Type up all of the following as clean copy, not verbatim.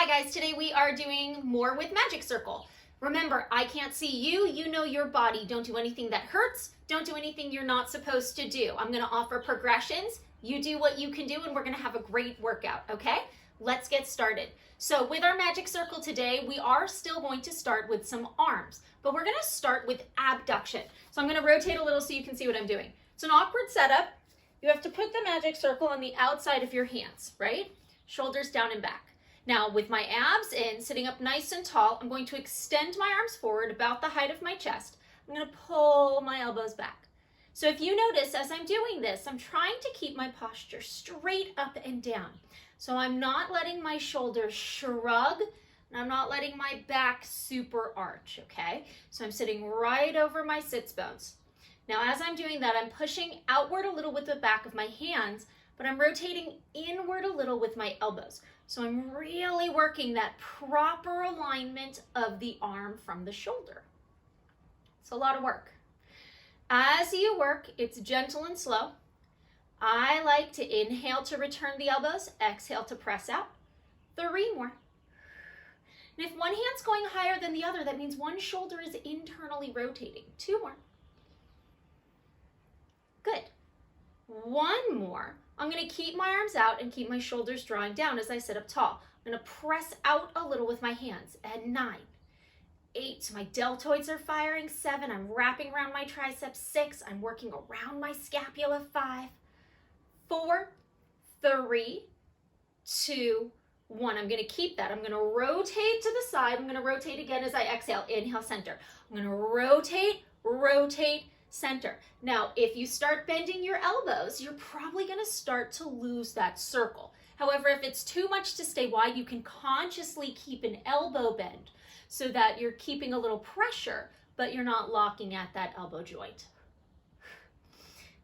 guys, today we are doing more with Magic Circle. Remember, I can't see you, you know your body. Don't do anything that hurts, don't do anything you're not supposed to do. I'm gonna offer progressions, you do what you can do, and we're gonna have a great workout, okay? Let's get started. So with our Magic Circle today, we are still going to start with some arms, but we're gonna start with abduction. So I'm gonna rotate a little so you can see what I'm doing. It's an awkward setup. You have to put the Magic Circle on the outside of your hands, right? Shoulders down and back. Now with my abs in, sitting up nice and tall, I'm going to extend my arms forward about the height of my chest. I'm going to pull my elbows back. So if you notice, as I'm doing this, I'm trying to keep my posture straight up and down. So I'm not letting my shoulders shrug, and I'm not letting my back super arch, okay? So I'm sitting right over my sits bones. Now as I'm doing that, I'm pushing outward a little with the back of my hands, but I'm rotating inward a little with my elbows. So I'm really working that proper alignment of the arm from the shoulder. It's a lot of work. As you work, it's gentle and slow. I like to inhale to return the elbows, exhale to press out. 3 more. And if one hand's going higher than the other, that means one shoulder is internally rotating. 2 more. Good. 1 more. I'm going to keep my arms out and keep my shoulders drawing down as I sit up tall. I'm going to press out a little with my hands. And 9, 8, my deltoids are firing. 7, I'm wrapping around my triceps. 6, I'm working around my scapula. 5, 4, 3, 2, 1. I'm going to keep that. I'm going to rotate to the side. I'm going to rotate again as I exhale. Inhale, center. I'm going to rotate, rotate, center. Now, if you start bending your elbows, you're probably going to start to lose that circle. However, if it's too much to stay wide, you can consciously keep an elbow bend so that you're keeping a little pressure, but you're not locking at that elbow joint.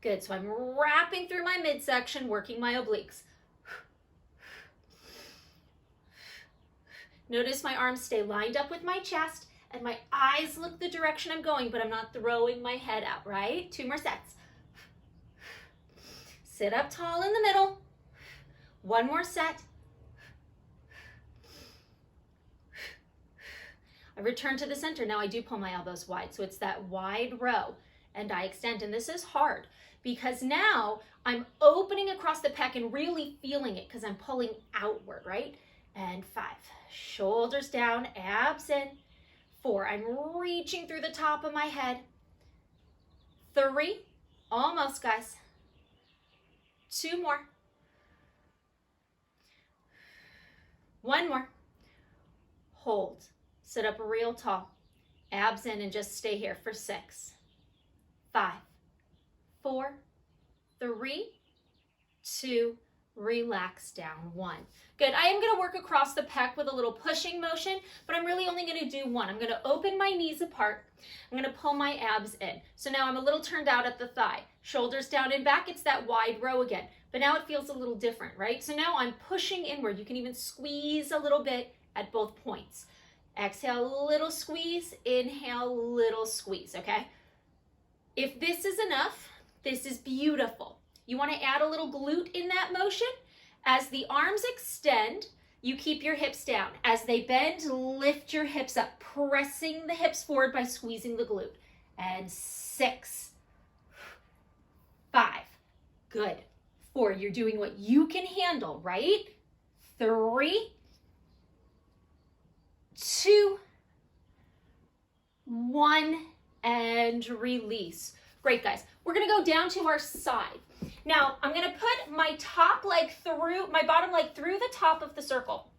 Good. So I'm wrapping through my midsection, working my obliques. Notice my arms stay lined up with my chest, and my eyes look the direction I'm going, but I'm not throwing my head out, right? 2 more sets. Sit up tall in the middle. 1 more set. I return to the center. Now I do pull my elbows wide, so it's that wide row, and I extend, and this is hard because now I'm opening across the pec and really feeling it because I'm pulling outward, right? And 5, shoulders down, abs in. 4, I'm reaching through the top of my head. 3, almost, guys. 2 more. 1 more. Hold. Sit up real tall. Abs in and just stay here for 6, 5, 4, 3, 2, relax down. 1. Good. I am going to work across the pec with a little pushing motion, but I'm really only going to do 1. I'm going to open my knees apart. I'm going to pull my abs in. So now I'm a little turned out at the thigh. Shoulders down and back. It's that wide row again, but now it feels a little different, right? So now I'm pushing inward. You can even squeeze a little bit at both points. Exhale, little squeeze. Inhale, little squeeze, okay? If this is enough, this is beautiful. You want to add a little glute in that motion. As the arms extend, you keep your hips down. As they bend, lift your hips up, pressing the hips forward by squeezing the glute. And 6, 5, good. 4, you're doing what you can handle, right? 3, 2, 1, and release. Great, guys. We're going to go down to our side. Now, I'm going to put my bottom leg through the top of the circle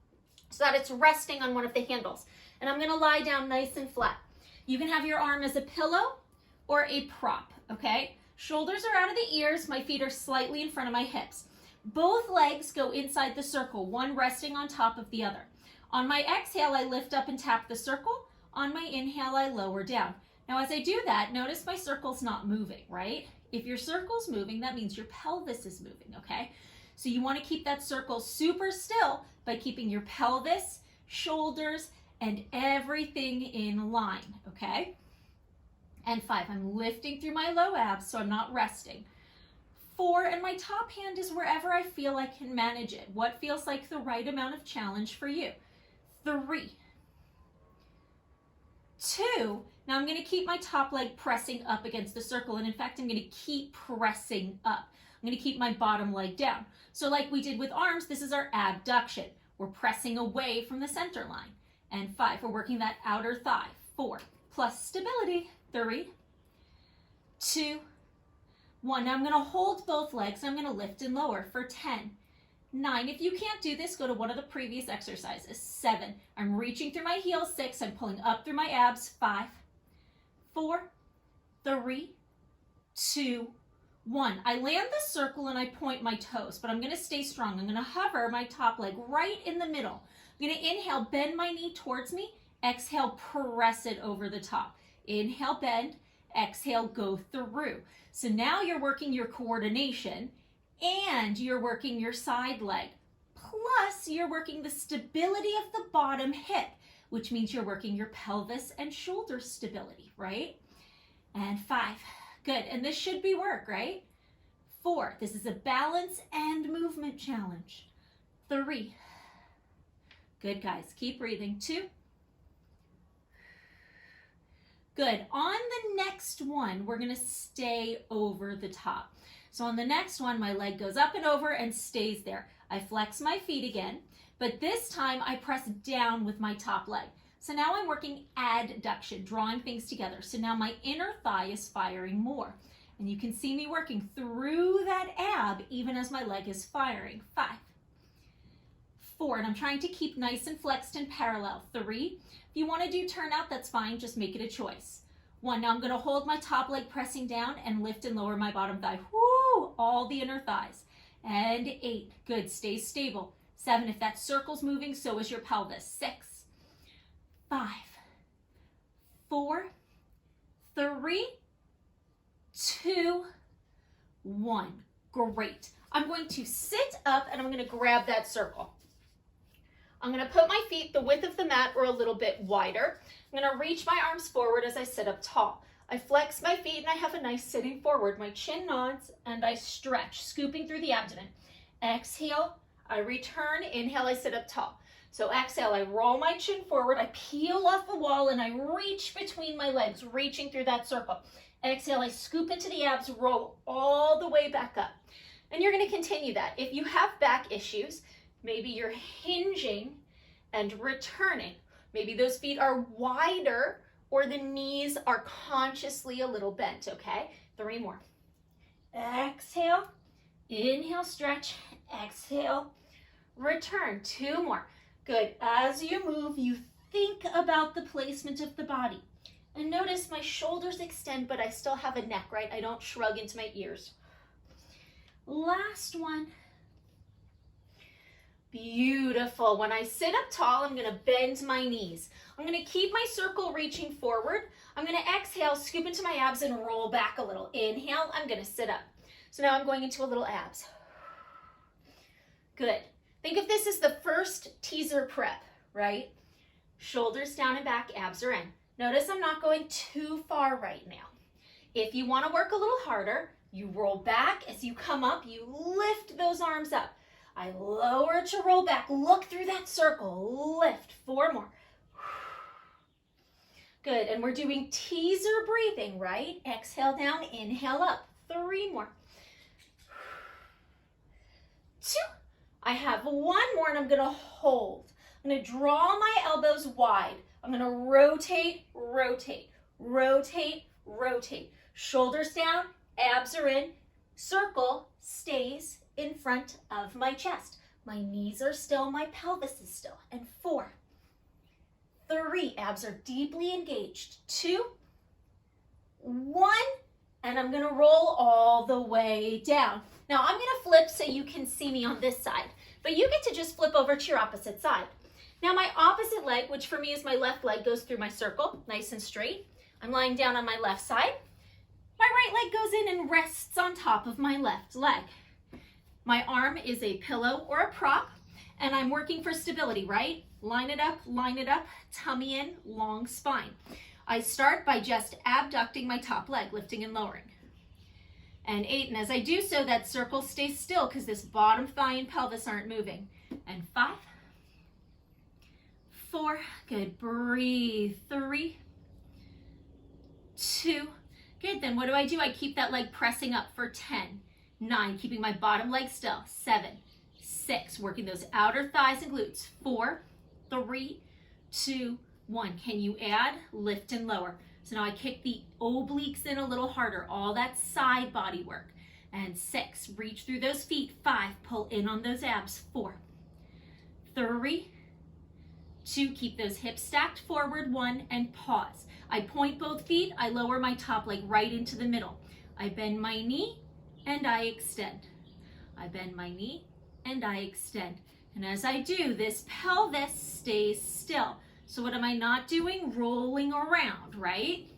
so that it's resting on one of the handles. And I'm going to lie down nice and flat. You can have your arm as a pillow or a prop, okay? Shoulders are out of the ears. My feet are slightly in front of my hips. Both legs go inside the circle, one resting on top of the other. On my exhale, I lift up and tap the circle. On my inhale, I lower down. Now, as I do that, notice my circle's not moving, right? If your circle's moving, that means your pelvis is moving, okay? So you want to keep that circle super still by keeping your pelvis, shoulders, and everything in line, okay? And 5, I'm lifting through my low abs, so I'm not resting. 4, and my top hand is wherever I feel I can manage it. What feels like the right amount of challenge for you? 3, 2. Now I'm going to keep my top leg pressing up against the circle, and in fact, I'm going to keep pressing up. I'm going to keep my bottom leg down. So like we did with arms, this is our abduction. We're pressing away from the center line. And 5, we're working that outer thigh. 4, plus stability. 3, 2, 1. Now I'm going to hold both legs. I'm going to lift and lower for 10, 9. If you can't do this, go to one of the previous exercises. 7, I'm reaching through my heels. 6, I'm pulling up through my abs. 5, 4, 3, 2, 1. I land the circle and I point my toes, but I'm going to stay strong. I'm going to hover my top leg right in the middle. I'm going to inhale, bend my knee towards me. Exhale, press it over the top. Inhale, bend. Exhale, go through. So now you're working your coordination and you're working your side leg. Plus, you're working the stability of the bottom hip, which means you're working your pelvis and shoulder stability, right? And 5. Good. And this should be work, right? 4. This is a balance and movement challenge. 3. Good, guys. Keep breathing. 2. Good. On the next one, we're going to stay over the top. So on the next one, my leg goes up and over and stays there. I flex my feet again, but this time I press down with my top leg. So now I'm working adduction, drawing things together. So now my inner thigh is firing more. And you can see me working through that ab even as my leg is firing. 5, 4, and I'm trying to keep nice and flexed and parallel. 3, if you want to do turnout, that's fine, just make it a choice. 1, now I'm going to hold my top leg pressing down and lift and lower my bottom thigh. Woo! All the inner thighs. And 8, good, stay stable. 7, if that circle's moving, so is your pelvis. 6, 5, 4, 3, 2, 1. Great. I'm going to sit up and I'm going to grab that circle. I'm going to put my feet the width of the mat or a little bit wider. I'm going to reach my arms forward as I sit up tall. I flex my feet and I have a nice sitting forward. My chin nods and I stretch, scooping through the abdomen. Exhale, I return. Inhale, I sit up tall. So exhale, I roll my chin forward, I peel off the wall, and I reach between my legs, reaching through that circle. Exhale, I scoop into the abs, roll all the way back up. And you're going to continue that. If you have back issues, maybe you're hinging and returning. Maybe those feet are wider or the knees are consciously a little bent, okay? 3 more. Exhale, inhale, stretch, exhale, return. 2 more. Good. As you move, you think about the placement of the body. And notice my shoulders extend, but I still have a neck, right? I don't shrug into my ears. Last one. Beautiful. When I sit up tall, I'm going to bend my knees. I'm going to keep my circle reaching forward. I'm going to exhale, scoop into my abs, and roll back a little. Inhale, I'm going to sit up. So now I'm going into a little abs. Good. Think of this as the first teaser prep, right? Shoulders down and back, abs are in. Notice I'm not going too far right now. If you want to work a little harder, you roll back. As you come up, you lift those arms up. I lower to roll back. Look through that circle. Lift. 4 more. Good. And we're doing teaser breathing, right? Exhale down, inhale up. 3 more. 2. I have 1 more and I'm going to hold. I'm going to draw my elbows wide. I'm going to rotate, rotate, rotate, rotate. Shoulders down, abs are in. Circle stays in front of my chest. My knees are still, my pelvis is still. And 4, 3, abs are deeply engaged. 2, 1, and I'm going to roll all the way down. Now I'm going to flip so you can see me on this side, but you get to just flip over to your opposite side. Now my opposite leg, which for me is my left leg, goes through my circle, nice and straight. I'm lying down on my left side. My right leg goes in and rests on top of my left leg. My arm is a pillow or a prop, and I'm working for stability, right? Line it up, tummy in, long spine. I start by just abducting my top leg, lifting and lowering. And 8, and as I do so, that circle stays still because this bottom thigh and pelvis aren't moving. And 5, 4, 4. Good. Breathe. 3, 2. Good. Then what do? I keep that leg pressing up for 10, 9, keeping my bottom leg still. 7, 6, working those outer thighs and glutes. 4, 3, 2, 1. Can you add? Lift and lower. So now I kick the obliques in a little harder, all that side body work. And 6, reach through those feet. 5, pull in on those abs. 4, 3, 2, keep those hips stacked forward. 1, and pause. I point both feet, I lower my top leg right into the middle. I bend my knee and I extend. I bend my knee and I extend. And as I do, this pelvis stays still. So what am I not doing? Rolling around, right?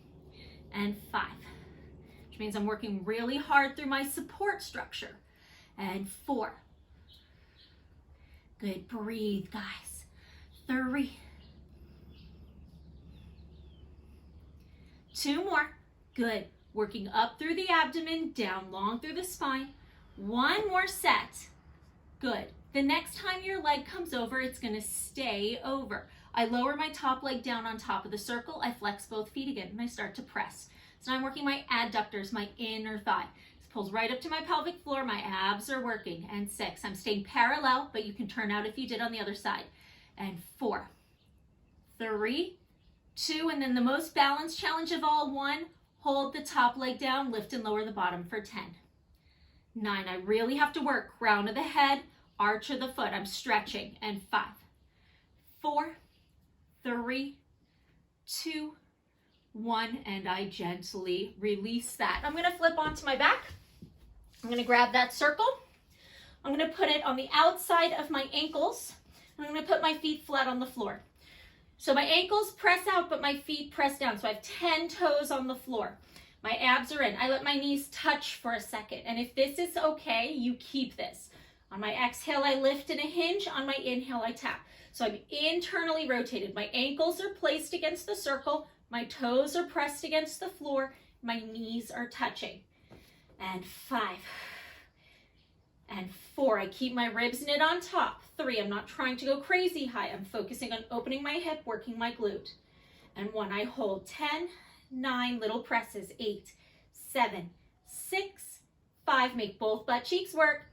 And 5, which means I'm working really hard through my support structure. And 4. Good, breathe, guys. 3, 2 more. Good. Working up through the abdomen, down long through the spine. 1 more set. Good. The next time your leg comes over, it's going to stay over. I lower my top leg down on top of the circle. I flex both feet again, and I start to press. So now I'm working my adductors, my inner thigh. This pulls right up to my pelvic floor. My abs are working. And 6. I'm staying parallel, but you can turn out if you did on the other side. And 4, 3, 2, and then the most balanced challenge of all, 1, hold the top leg down, lift and lower the bottom for 10. 9, I really have to work, crown of the head, arch of the foot, I'm stretching. And 5, 4, 3, 2, 1, and I gently release that. I'm gonna flip onto my back. I'm gonna grab that circle. I'm gonna put it on the outside of my ankles. I'm gonna put my feet flat on the floor. So my ankles press out, but my feet press down. So I have 10 toes on the floor. My abs are in. I let my knees touch for a second. And if this is okay, you keep this. On my exhale, I lift in a hinge. On my inhale, I tap. So I'm internally rotated. My ankles are placed against the circle. My toes are pressed against the floor. My knees are touching. And 5. And 4, I keep my ribs knit on top. 3, I'm not trying to go crazy high. I'm focusing on opening my hip, working my glute. And 1, I hold. 10, 9, little presses. 8, 7, 6, 5, make both butt cheeks work.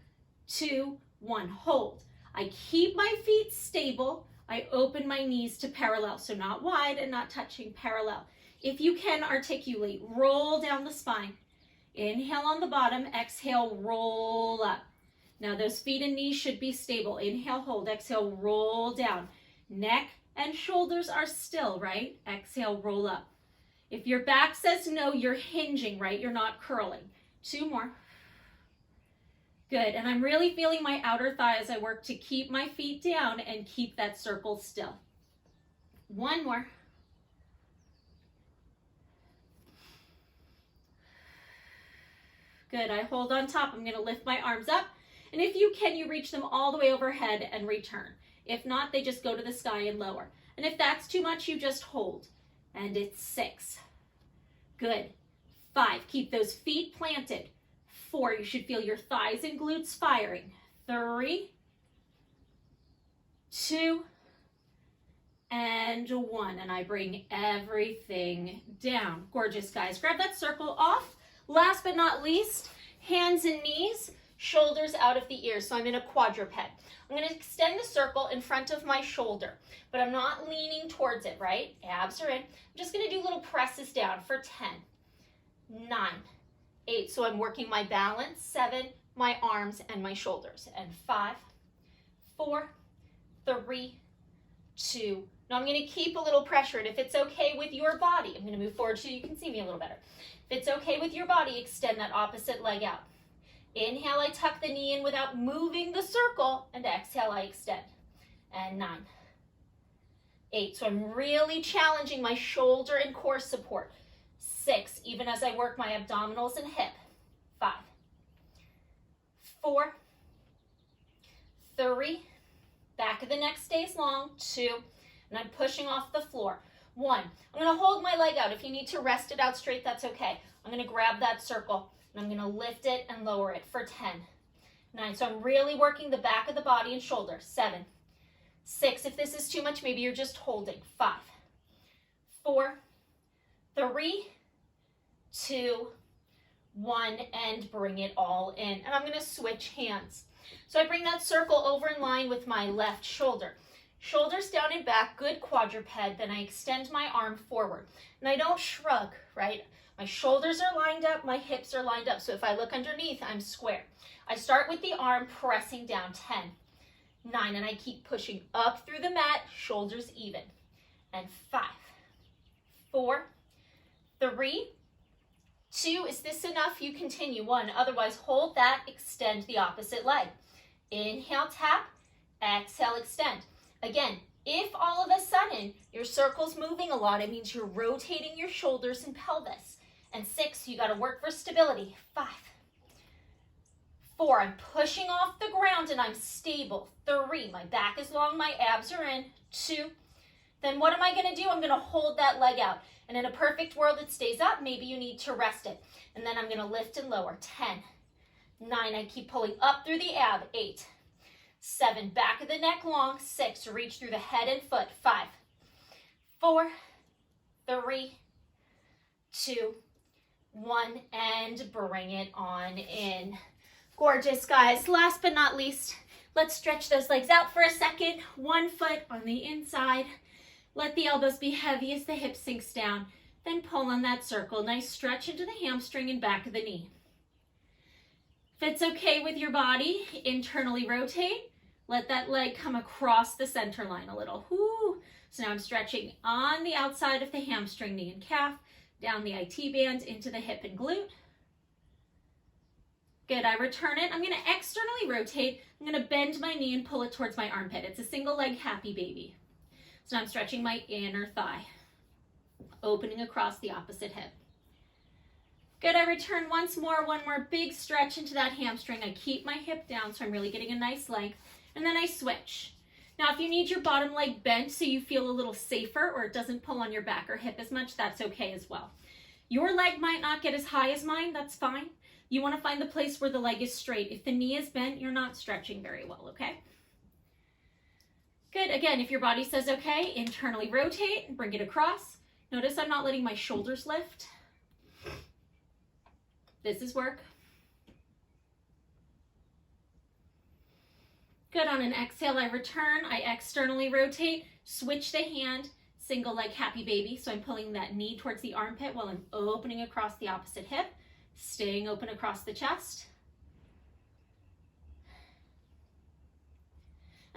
2, 1, hold. I keep my feet stable. I open my knees to parallel, so not wide and not touching, parallel. If you can, articulate, roll down the spine. Inhale on the bottom, exhale, roll up. Now those feet and knees should be stable. Inhale, hold, exhale, roll down. Neck and shoulders are still, right? Exhale, roll up. If your back says no, you're hinging, right? You're not curling. 2 more. Good, and I'm really feeling my outer thigh as I work to keep my feet down and keep that circle still. 1 more. Good, I hold on top. I'm gonna lift my arms up. And if you can, you reach them all the way overhead and return. If not, they just go to the sky and lower. And if that's too much, you just hold. And it's 6. Good. 5, keep those feet planted. 4, you should feel your thighs and glutes firing. 3, 2, and 1. And I bring everything down. Gorgeous, guys. Grab that circle off. Last but not least, hands and knees. Shoulders out of the ears, so I'm in a quadruped. I'm going to extend the circle in front of my shoulder, but I'm not leaning towards it, right? Abs are in. I'm just going to do little presses down for 10, 9, 8. So I'm working my balance. 7, my arms and my shoulders. And 5, 4, 3, 2. Now I'm going to keep a little pressure, and if it's okay with your body, I'm going to move forward so you can see me a little better. If it's okay with your body, extend that opposite leg out. Inhale, I tuck the knee in without moving the circle, and exhale, I extend. And 9, 8. So I'm really challenging my shoulder and core support. 6, even as I work my abdominals and hip. 5, 4, 3, back of the neck stays long. 2, and I'm pushing off the floor. 1, I'm going to hold my leg out. If you need to rest it out straight, that's okay. I'm going to grab that circle. And I'm going to lift it and lower it for 10, 9. So I'm really working the back of the body and shoulder. 7, 6, 6. If this is too much, maybe you're just holding. 5, 4, 3, 2, 1, and bring it all in. And I'm going to switch hands. So I bring that circle over in line with my left shoulder. Shoulders down and back, good quadruped. Then I extend my arm forward. And I don't shrug, right? My shoulders are lined up, my hips are lined up. So if I look underneath, I'm square. I start with the arm pressing down. 10, 9, and I keep pushing up through the mat, shoulders even. And 5, 4, 3, 2. Is this enough? You continue. 1. Otherwise, hold that. Extend the opposite leg. Inhale, tap. Exhale, extend. Again, if all of a sudden your circle's moving a lot, it means you're rotating your shoulders and pelvis. And 6, you got to work for stability. 5, 4, I'm pushing off the ground and I'm stable. 3, my back is long, my abs are in. 2, then what am I going to do? I'm going to hold that leg out. And in a perfect world, it stays up. Maybe you need to rest it. And then I'm going to lift and lower. 10, 9, I keep pulling up through the ab. 8, 7, back of the neck long. 6, reach through the head and foot. 5, 4, 3, 2, 1, and bring it on in. Gorgeous, guys. Last but not least, let's stretch those legs out for a second. 1 foot on the inside. Let the elbows be heavy as the hip sinks down. Then pull on that circle. Nice stretch into the hamstring and back of the knee. If it's okay with your body, internally rotate. Let that leg come across the center line a little. Whoo. So now I'm stretching on the outside of the hamstring, knee and calf, down the IT band into the hip and glute. Good, I return it. I'm going to externally rotate. I'm going to bend my knee and pull it towards my armpit. It's a single leg happy baby. So now I'm stretching my inner thigh, opening across the opposite hip. Good, I return once more, one more big stretch into that hamstring. I keep my hip down so I'm really getting a nice length, and then I switch. Now if you need your bottom leg bent so you feel a little safer or it doesn't pull on your back or hip as much, that's okay as well. Your leg might not get as high as mine, that's fine. You want to find the place where the leg is straight. If the knee is bent, you're not stretching very well, okay? Good. Again, if your body says okay, internally rotate and bring it across. Notice I'm not letting my shoulders lift. This is work. Good. On an exhale, I return. I externally rotate, switch the hand, single leg happy baby. So I'm pulling that knee towards the armpit while I'm opening across the opposite hip, staying open across the chest.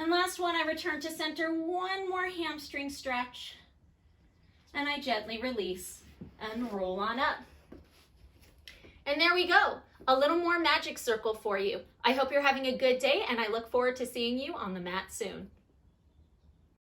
And last one, I return to center, one more hamstring stretch, and I gently release and roll on up. And there we go, a little more magic circle for you. I hope you're having a good day, and I look forward to seeing you on the mat soon.